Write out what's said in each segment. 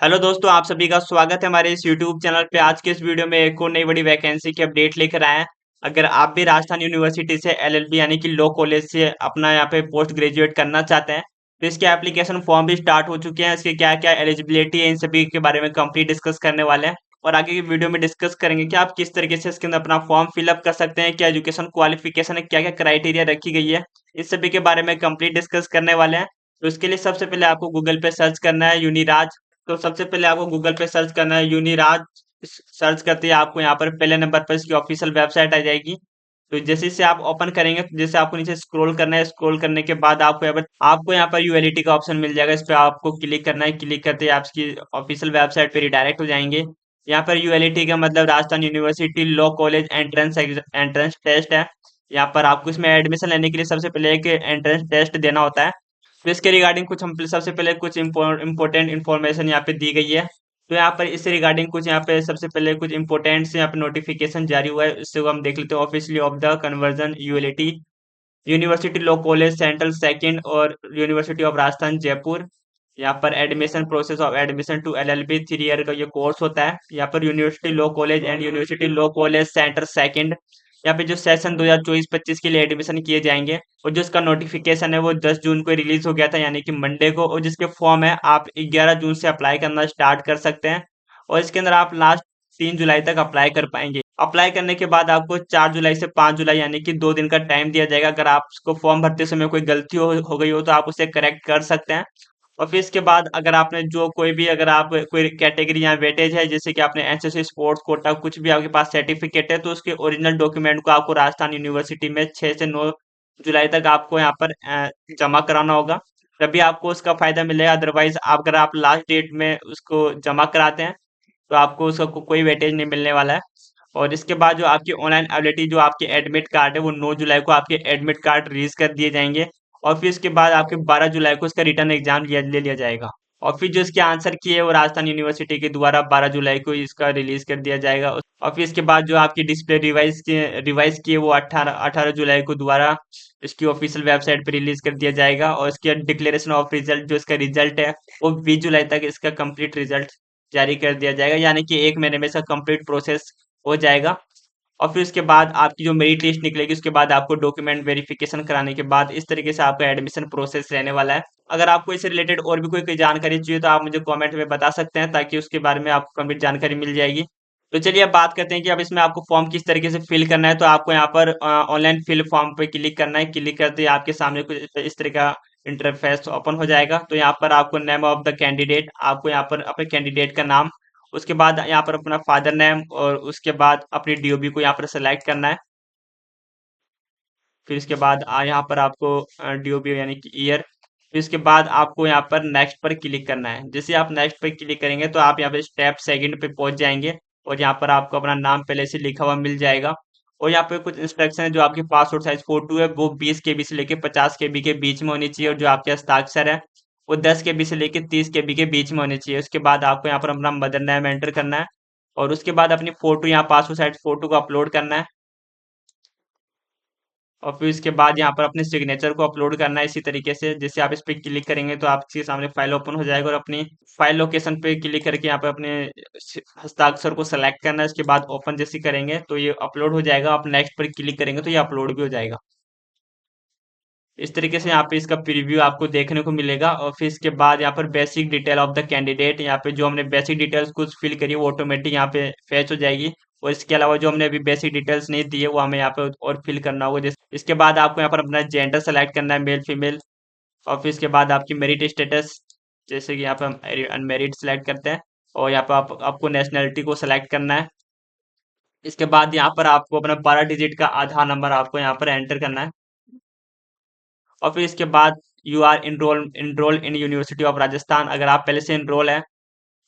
Hello दोस्तों, आप सभी का स्वागत है हमारे इस यूट्यूब चैनल पे। आज के इस वीडियो में एक और नई बड़ी वैकेंसी की अपडेट लेकर आए हैं। अगर आप भी राजस्थान यूनिवर्सिटी से एलएलबी यानी कि लॉ कॉलेज से अपना यहाँ पे पोस्ट ग्रेजुएट करना चाहते हैं तो इसके एप्लीकेशन फॉर्म भी स्टार्ट हो चुके हैं। इसके क्या क्या एलिजिबिलिटी है, इन सभी के बारे में कंप्लीट डिस्कस करने वाले हैं। और आगे की वीडियो में डिस्कस करेंगे कि आप किस तरीके से इसके अंदर अपना फॉर्म फिलअप कर सकते हैं, क्या एजुकेशन क्वालिफिकेशन है, क्या क्या क्राइटेरिया रखी गई है, इस सभी के बारे में कंप्लीट डिस्कस करने वाले हैं। तो इसके लिए सबसे पहले आपको गूगल पे सर्च करना है यूनिराज। तो सबसे पहले आपको गूगल पे सर्च करना है यूनिराज। सर्च करते ही आपको यहाँ पर पहले नंबर पर इसकी ऑफिशियल वेबसाइट आ जाएगी। तो जैसे से आप ओपन करेंगे तो जैसे आपको नीचे स्क्रॉल करना है, स्क्रॉल करने के बाद आपको यहाँ पर यूएलटी का ऑप्शन मिल जाएगा। इस पे आपको क्लिक करना है। क्लिक करते ही आप इसकी ऑफिशियल वेबसाइट पे रिडायरेक्ट हो जाएंगे। यहाँ पर यूएलटी का मतलब Rajasthan university law college entrance test है। यहाँ पर आपको इसमें एडमिशन लेने के लिए सबसे पहले एक एंट्रेंस टेस्ट देना होता है। तो इसके रिगार्डिंग कुछ हम सबसे पहले कुछ इम्पोर्टेंट इन्फॉर्मेशन यहाँ पे दी गई है। तो यहाँ पर इससे रिगार्डिंग कुछ यहाँ पे सबसे पहले कुछ इंपॉर्टेंट से यहाँ पे नोटिफिकेशन जारी हुआ है, इससे हम देख लेते हैं। Officially of the conversion ULT university law college central second और यूनिवर्सिटी ऑफ राजस्थान जयपुर। यहाँ पर admission process of admission to LLB 3 year का ये कोर्स होता है। यहाँ पर university law college and university law college center second, यहाँ पे जो सेशन 2024-25 के लिए एडमिशन किए जाएंगे और जो इसका नोटिफिकेशन है वो 10 जून को रिलीज हो गया था, यानी कि मंडे को। और जिसके फॉर्म है आप 11 जून से अप्लाई करना स्टार्ट कर सकते हैं और इसके अंदर आप लास्ट 3 जुलाई तक अप्लाई कर पाएंगे। अप्लाई करने के बाद आपको 4 जुलाई से 5 जुलाई यानी कि 2 दिन का टाइम दिया जाएगा। अगर आपको फॉर्म भरते समय कोई गलती हो गई हो तो आप उसे करेक्ट कर सकते हैं। और फिर इसके बाद अगर आपने जो कोई भी अगर आप कोई कैटेगरी या वेटेज है, जैसे कि आपने एनसीसी स्पोर्ट्स कोटा कुछ भी आपके पास सर्टिफिकेट है, तो उसके ओरिजिनल डॉक्यूमेंट को आपको राजस्थान यूनिवर्सिटी में 6 से 9 जुलाई तक आपको यहाँ पर जमा कराना होगा। तभी आपको उसका फायदा मिलेगा। अदरवाइज अगर आप लास्ट डेट में उसको जमा कराते हैं तो आपको उसका कोई वेटेज नहीं मिलने वाला है। और इसके बाद जो आपकी ऑनलाइन अवेलेबिलिटी जो आपके एडमिट कार्ड है वो 9 जुलाई को आपके एडमिट कार्ड रिलीज कर दिए जाएंगे। और फिर इसके बाद आपके 12 जुलाई को इसका रिटर्न एग्जाम ले लिया जाएगा। और फिर जो इसके आंसर की है वो राजस्थान यूनिवर्सिटी के द्वारा 12 जुलाई को इसका रिलीज कर दिया जाएगा। और फिर इसके बाद जो आपकी डिस्प्ले रिवाइज की है वो 18 जुलाई को दोबारा इसकी ऑफिशियल वेबसाइट पर रिलीज कर दिया जाएगा। और इसके डिक्लेरेशन ऑफ रिजल्ट जो इसका रिजल्ट है वो 20 जुलाई तक इसका कंप्लीट रिजल्ट जारी कर दिया जाएगा, यानी कि 1 महीने में इसका कंप्लीट प्रोसेस हो जाएगा। और फिर उसके बाद आपकी जो मेरिट लिस्ट निकलेगी उसके बाद आपको डॉक्यूमेंट वेरिफिकेशन कराने के बाद इस तरीके से आपका एडमिशन प्रोसेस रहने वाला है। अगर आपको इससे रिलेटेड और भी कोई जानकारी चाहिए तो आप मुझे कमेंट में बता सकते हैं, ताकि उसके बारे में आपको कंप्लीट जानकारी मिल जाएगी। तो चलिए अब बात करते हैं कि अब इसमें आपको फॉर्म किस तरीके से फिल करना है। तो आपको यहाँ पर ऑनलाइन फिल फॉर्म पे क्लिक करना है। क्लिक करते ही आपके सामने कुछ इस तरह का इंटरफेस ओपन हो जाएगा। तो यहाँ पर आपको नेम ऑफ द कैंडिडेट, आपको यहाँ पर अपने कैंडिडेट का नाम, उसके बाद यहाँ पर अपना फादर नेम और उसके बाद अपनी डीओबी को यहाँ पर सेलेक्ट करना है। फिर इसके बाद यहाँ पर आपको डीओबी यानी कि ईयर। फिर इसके बाद आपको यहाँ पर नेक्स्ट पर क्लिक करना है। जैसे आप नेक्स्ट पर क्लिक करेंगे तो आप यहाँ पे स्टेप सेकंड पे पहुंच जाएंगे और यहाँ पर आपको अपना नाम पहले से लिखा हुआ मिल जाएगा। और यहाँ पे कुछ इंस्ट्रक्शन है। जो आपकी पासपोर्ट साइज फोटो है वो 20 KB से लेके 50 KB के बीच में होनी चाहिए और जो आपके हस्ताक्षर है वो 10 KB से लेके 30 KB के बीच में होने चाहिए। उसके बाद आपको यहाँ पर अपना मदर नेम एंटर करना है और उसके बाद अपनी फोटो यहाँ पासपोर्ट साइज फोटो को अपलोड करना है। और फिर इसके बाद यहाँ पर अपने सिग्नेचर को अपलोड करना है इसी तरीके से। जैसे आप इस पर क्लिक करेंगे तो आपके सामने फाइल ओपन हो जाएगा और अपनी फाइल लोकेशन पे क्लिक करके यहाँ पे अपने हस्ताक्षर को सेलेक्ट करना है। इसके बाद ओपन जैसे करेंगे तो ये अपलोड हो जाएगा। आप नेक्स्ट पर क्लिक करेंगे तो ये अपलोड भी हो जाएगा। इस तरीके से यहाँ पे इसका प्रीव्यू आपको देखने को मिलेगा। और फिर इसके बाद यहाँ पर basic detail of the candidate, यहाँ पे जो हमने बेसिक डिटेल्स कुछ फिल करी है वो ऑटोमेटिक यहाँ पे फैच हो जाएगी। और इसके अलावा जो हमने अभी बेसिक डिटेल्स नहीं दी है वो हमें यहाँ पे और फिल करना होगा। जैसे इसके बाद आपको यहाँ पर अपना जेंडर सेलेक्ट करना है, मेल फीमेल। और फिर इसके बाद आपकी मेरिट स्टेटस, जैसे कि यहाँ पे हम अनमेरिड सेलेक्ट करते हैं। और यहाँ पे आपको नेशनलिटी को सेलेक्ट करना है। इसके बाद यहाँ पर आपको अपना 12 डिजिट का आधार नंबर आपको यहाँ पर एंटर करना है। और फिर इसके बाद you are enroll in university of Rajasthan, अगर आप पहले से इनरोल हैं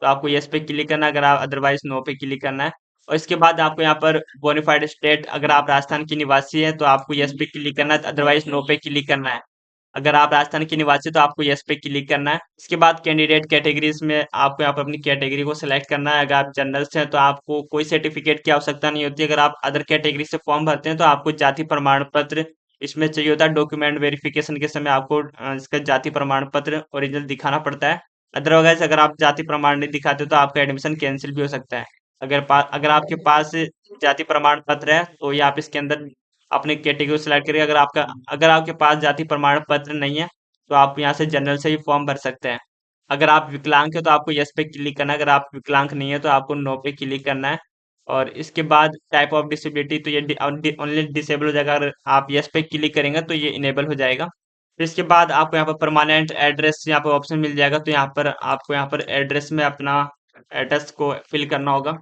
तो आपको यस पे क्लिक करना है, अगर आप अदरवाइज नो पे क्लिक करना है। और इसके बाद आपको यहाँ पर बोनाफाइड स्टेट, अगर आप राजस्थान की निवासी हैं तो आपको यस पे क्लिक करना है, अदरवाइज नो पे क्लिक करना है। अगर आप राजस्थान की निवासी तो आपको यस पे क्लिक करना है। इसके बाद कैंडिडेट कैटेगरीज में आपको यहाँ पर अपनी कैटेगरी को सिलेक्ट करना है। अगर आप जनरल से हैं तो आपको कोई सर्टिफिकेट की आवश्यकता नहीं होती। अगर आप अदर कैटेगरी से फॉर्म भरते हैं तो आपको जाति प्रमाण पत्र इसमें चाहिए होता है। डॉक्यूमेंट वेरिफिकेशन के समय आपको इसका जाति प्रमाण पत्र ओरिजिनल दिखाना पड़ता है। अदरवाइज अगर आप जाति प्रमाण नहीं दिखाते हो तो आपका एडमिशन कैंसिल भी हो सकता है। अगर आपके पास जाति प्रमाण पत्र है तो ये आप इसके अंदर अपनी कैटेगरी सेलेक्ट करिए। अगर आपके पास जाति प्रमाण पत्र नहीं है तो आप यहाँ से जनरल से भी फॉर्म भर सकते हैं। अगर आप विकलांग है तो आपको यस पे क्लिक करना है, अगर आप विकलांग नहीं है तो आपको नो पे क्लिक करना है। और इसके बाद टाइप ऑफ डिसेबिलिटी, तो ये ओनली डिसेबल हो जाएगा। अगर आप यस पे क्लिक करेंगे तो ये इनेबल हो जाएगा। फिर इसके बाद आपको यहाँ पर परमानेंट एड्रेस यहाँ पर ऑप्शन मिल जाएगा, तो यहाँ पर आपको यहाँ पर एड्रेस में अपना एड्रेस को फिल करना होगा।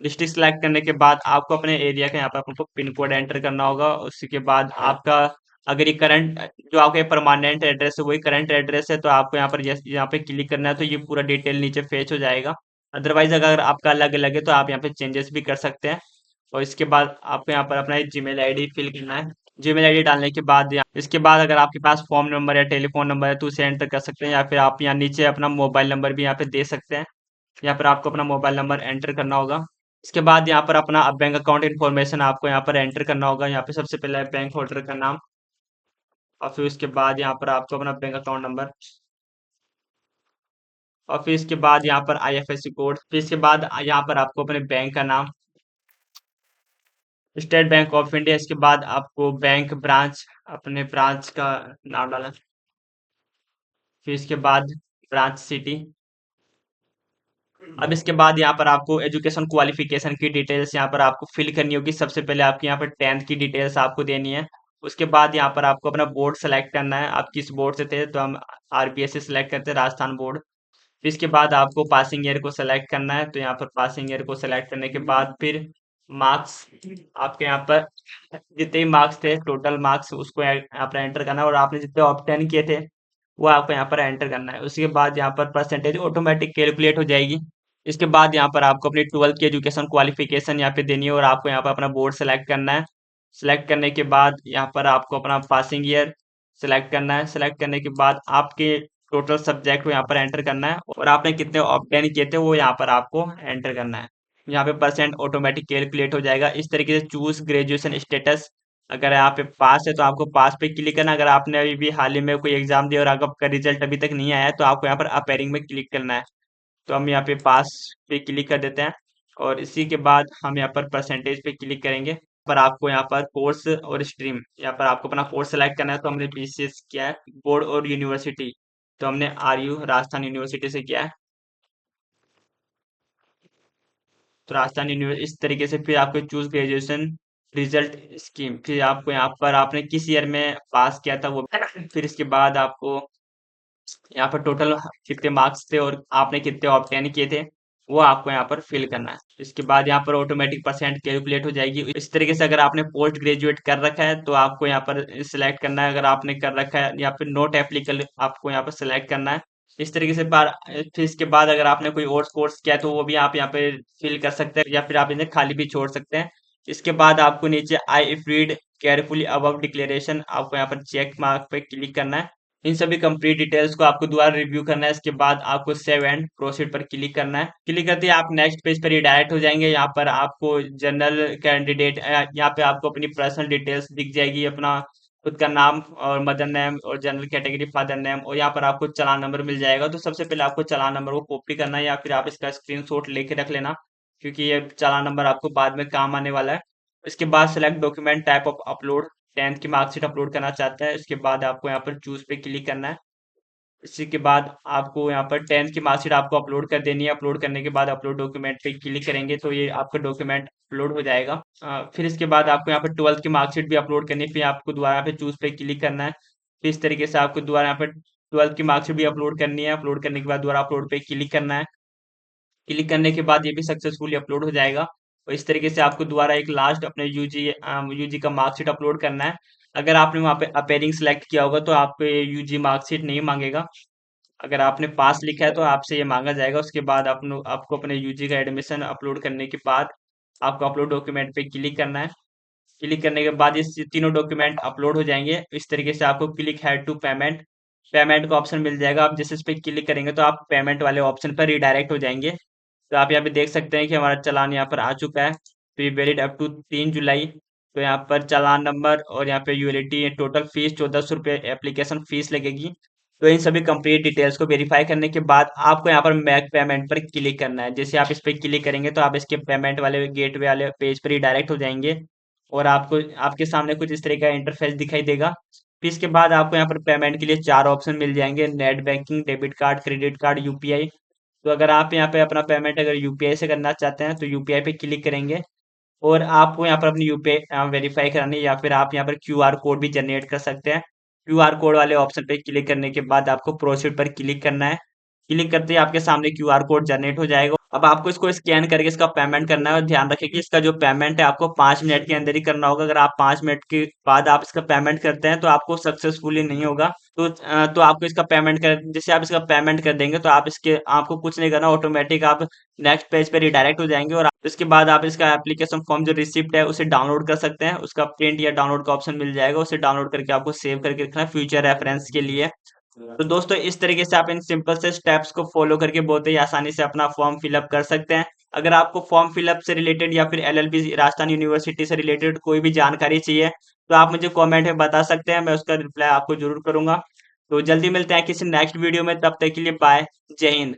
डिस्ट्रिक्ट सेलेक्ट करने के बाद आपको अपने एरिया का यहाँ पर आपको पिन कोड एंटर करना होगा। उसके बाद आपका, अगर ये करंट जो आपका परमानेंट एड्रेस है वही करंट एड्रेस है तो आपको यहाँ पर यहाँ पे क्लिक करना है, तो ये पूरा डिटेल नीचे फेच हो जाएगा। अदरवाइज अगर आपका अलग अलग है तो आप यहाँ पे चेंजेस भी कर सकते हैं। और इसके बाद आपको यहाँ पर अपना जीमेल आईडी फिल करना है। जीमेल आईडी डालने के बाद इसके बाद अगर आपके पास फोन नंबर या टेलीफोन नंबर है तो उसे एंटर कर सकते हैं, या फिर आप यहाँ नीचे अपना मोबाइल नंबर भी यहाँ पे दे सकते हैं। यहाँ पर आपको अपना मोबाइल नंबर एंटर करना होगा। इसके बाद यहाँ पर अपना बैंक अकाउंट इन्फॉर्मेशन आपको यहाँ पर एंटर करना होगा। यहाँ पे सबसे पहले बैंक होल्डर का नाम, और फिर उसके बाद यहाँ पर आपको अपना बैंक अकाउंट नंबर, और फिर इसके बाद यहाँ पर आईएफएससी कोड, फिर इसके बाद यहाँ पर आपको अपने बैंक का नाम, स्टेट बैंक ऑफ इंडिया। इसके बाद आपको बैंक ब्रांच, अपने ब्रांच का नाम डालना। फिर इसके बाद ब्रांच सिटी। अब इसके बाद यहाँ पर आपको एजुकेशन क्वालिफिकेशन की डिटेल्स यहाँ पर आपको फिल करनी होगी। सबसे पहले आपकी यहाँ पर 10th की डिटेल्स आपको देनी है। उसके बाद यहाँ पर आपको अपना बोर्ड सेलेक्ट करना है, आप किस बोर्ड से थे, तो हम आरबीएस से सिलेक्ट करते हैं, राजस्थान बोर्ड। फिर इसके बाद आपको पासिंग ईयर को सेलेक्ट करना है, तो यहाँ पर पासिंग ईयर को सेलेक्ट करने के बाद फिर मार्क्स, आपके यहाँ पर जितने भी मार्क्स थे टोटल मार्क्स उसको यहाँ पर एंटर करना है, और आपने जितने ऑब्टेन किए थे वो आपको यहाँ पर एंटर करना है। उसके बाद यहाँ पर परसेंटेज ऑटोमेटिक कैलकुलेट हो जाएगी। इसके बाद यहाँ पर आपको अपनी 12th की एजुकेशन क्वालिफिकेशन यहाँ पे देनी है, और आपको यहाँ पर अपना बोर्ड सेलेक्ट करना है। सेलेक्ट करने के बाद यहाँ पर आपको अपना पासिंग ईयर सेलेक्ट करना है। सेलेक्ट करने के बाद आपके टोटल सब्जेक्ट को यहाँ पर एंटर करना है, और आपने कितने ऑब्टेन किए थे वो यहाँ पर आपको एंटर करना है। यहाँ पे परसेंट ऑटोमेटिक कैलकुलेट हो जाएगा। इस तरीके से चूज ग्रेजुएशन स्टेटस, अगर यहाँ पे पास है तो आपको पास पे क्लिक करना है। अगर आपने अभी भी हाल ही में कोई एग्जाम दिया और आपका रिजल्ट अभी तक नहीं आया है तो आपको यहाँ पर अपेयरिंग में क्लिक करना है। तो हम यहाँ पे पास पे क्लिक कर देते हैं, और इसी के बाद हम यहाँ पर परसेंटेज पे क्लिक करेंगे। पर आपको यहाँ पर कोर्स और स्ट्रीम, यहाँ पर आपको अपना कोर्स सेलेक्ट करना है, तो हमने बीसीएस किया है। बोर्ड और यूनिवर्सिटी, तो हमने आरयू राजस्थान यूनिवर्सिटी से किया है, तो राजस्थान यूनिवर्सिटी। इस तरीके से फिर आपको चूज ग्रेजुएशन रिजल्ट स्कीम, फिर आपको यहाँ पर आपने किस ईयर में पास किया था वो, फिर इसके बाद आपको यहाँ पर टोटल कितने मार्क्स थे और आपने कितने ऑब्टेन किए थे वो आपको यहाँ पर फिल करना है। इसके बाद यहाँ पर ऑटोमेटिक परसेंट कैलकुलेट हो जाएगी। इस तरीके से अगर आपने पोस्ट ग्रेजुएट कर रखा है तो आपको यहाँ पर सिलेक्ट करना है, अगर आपने कर रखा है या फिर नॉट एप्लीकेबल आपको यहाँ पर सिलेक्ट करना है। इस तरीके से फिर इसके बाद अगर आपने कोई और कोर्स किया है तो वो भी आप यहाँ पे फिल कर सकते हैं, या फिर आप इन्हें खाली भी छोड़ सकते हैं। इसके बाद आपको नीचे I if read carefully above declaration, आपको यहाँ पर चेक मार्क पे क्लिक करना है। इन सभी कंप्लीट डिटेल्स को आपको दोबारा रिव्यू करना है। इसके बाद आपको सेव एंड प्रोसीड पर क्लिक करना है। क्लिक करते ही आप नेक्स्ट पेज पर रिडायरेक्ट हो जाएंगे। यहाँ पर आपको जनरल कैंडिडेट, यहाँ पे आपको अपनी पर्सनल डिटेल्स दिख जाएगी, अपना खुद का नाम और मदर नेम और जनरल कैटेगरी फादर नेम, और यहाँ पर आपको चालान नंबर मिल जाएगा। तो सबसे पहले आपको चालान नंबर को कॉपी करना है, या फिर आप इसका स्क्रीनशॉट लेके रख लेना, क्योंकि ये चालान नंबर आपको बाद में काम आने वाला है। इसके बाद select document type of upload, 10th की मार्कशीट अपलोड करना चाहता है। इसके बाद आपको यहाँ पर चूज पे क्लिक करना है। इसी के बाद आपको यहाँ पर 10th की मार्कशीट आपको अपलोड कर देनी है। अपलोड करने के बाद अपलोड डॉक्यूमेंट पे क्लिक करेंगे तो ये आपका डॉक्यूमेंट अपलोड हो जाएगा। फिर इसके बाद आपको यहाँ पर 12th की मार्कशीट भी अपलोड करनी है, फिर आपको दोबारा पे चूज पे क्लिक करना है। फिर इस तरीके से आपको दोबारा यहाँ पर 12th की मार्कशीट भी अपलोड करनी है। अपलोड करने के बाद दोबारा अपलोड पे क्लिक करना है। क्लिक करने के बाद ये भी सक्सेसफुली अपलोड हो जाएगा। और इस तरीके से आपको दोबारा एक लास्ट अपने यूजी का मार्कशीट अपलोड करना है। अगर आपने वहाँ पे अपेयरिंग सेलेक्ट किया होगा तो आपको ये यूजी मार्कशीट नहीं मांगेगा। अगर आपने पास लिखा है तो आपसे ये मांगा जाएगा। उसके बाद आपको अपने यूजी का एडमिशन अपलोड करने के बाद आपको अपलोड डॉक्यूमेंट पे क्लिक करना है। क्लिक करने के बाद ये तीनों डॉक्यूमेंट अपलोड हो जाएंगे। इस तरीके से आपको click head to payment, payment का ऑप्शन मिल जाएगा। आप जैसे इस पे क्लिक करेंगे तो आप पेमेंट वाले ऑप्शन पर रिडायरेक्ट हो जाएंगे। तो आप यहाँ पे देख सकते हैं कि हमारा चालान यहाँ पर आ चुका है, तो ये वैलिड अप टू 3 जुलाई। तो यहाँ पर चालान नंबर और यहाँ पे यूएलिटी टोटल फीस 1400 रुपये एप्लीकेशन फीस लगेगी। तो इन सभी कंप्लीट डिटेल्स को वेरीफाई करने के बाद आपको यहाँ पर मैक पेमेंट पर क्लिक करना है। जैसे आप इस पर क्लिक करेंगे तो आप इसके पेमेंट वाले गेटवे वाले पेज पर ही डायरेक्ट हो जाएंगे और आपको आपके सामने कुछ इस तरह का इंटरफेस दिखाई देगा। फिर इसके बाद आपको यहाँ पर पेमेंट के लिए 4 ऑप्शन मिल जाएंगे, net banking, debit card, credit card, UPI. तो अगर आप यहाँ पे अपना पेमेंट अगर यूपीआई से करना चाहते हैं तो यूपीआई पे क्लिक करेंगे और आपको यहाँ पर अपनी यूपीआई वेरीफाई करानी है, या फिर आप यहाँ पर क्यूआर कोड भी जनरेट कर सकते हैं। क्यूआर कोड वाले ऑप्शन पे क्लिक करने के बाद आपको प्रोसीड पर क्लिक करना है। क्लिक करते ही आपके सामने क्यूआर कोड जनरेट हो जाएगा। अब आपको इसको स्कैन करके इसका पेमेंट करना है और ध्यान रखें कि इसका जो पेमेंट है आपको 5 मिनट के अंदर ही करना होगा। अगर आप 5 मिनट के बाद आप इसका पेमेंट करते हैं तो आपको सक्सेसफुली नहीं होगा। तो आपको इसका पेमेंट कर जैसे आप इसका पेमेंट कर देंगे तो आप इसके आपको कुछ नहीं करना, ऑटोमेटिक आप नेक्स्ट पेज पे रिडायरेक्ट हो जाएंगे और इसके बाद आप इसका एप्लीकेशन फॉर्म जो रिसिप्ट है उसे डाउनलोड कर सकते हैं। उसका प्रिंट या डाउनलोड का ऑप्शन मिल जाएगा, उसे डाउनलोड करके आपको सेव करके रखना है फ्यूचर रेफरेंस के लिए। तो दोस्तों इस तरीके से आप इन सिंपल से स्टेप्स को फॉलो करके बहुत ही आसानी से अपना फॉर्म फिलअप कर सकते हैं। अगर आपको फॉर्म फिलअप से रिलेटेड या फिर एलएलबी राजस्थान यूनिवर्सिटी से रिलेटेड कोई भी जानकारी चाहिए तो आप मुझे कमेंट में बता सकते हैं, मैं उसका रिप्लाई आपको जरूर करूंगा। तो जल्दी मिलते हैं किसी नेक्स्ट वीडियो में, तब तक के लिए बाय। जय हिंद।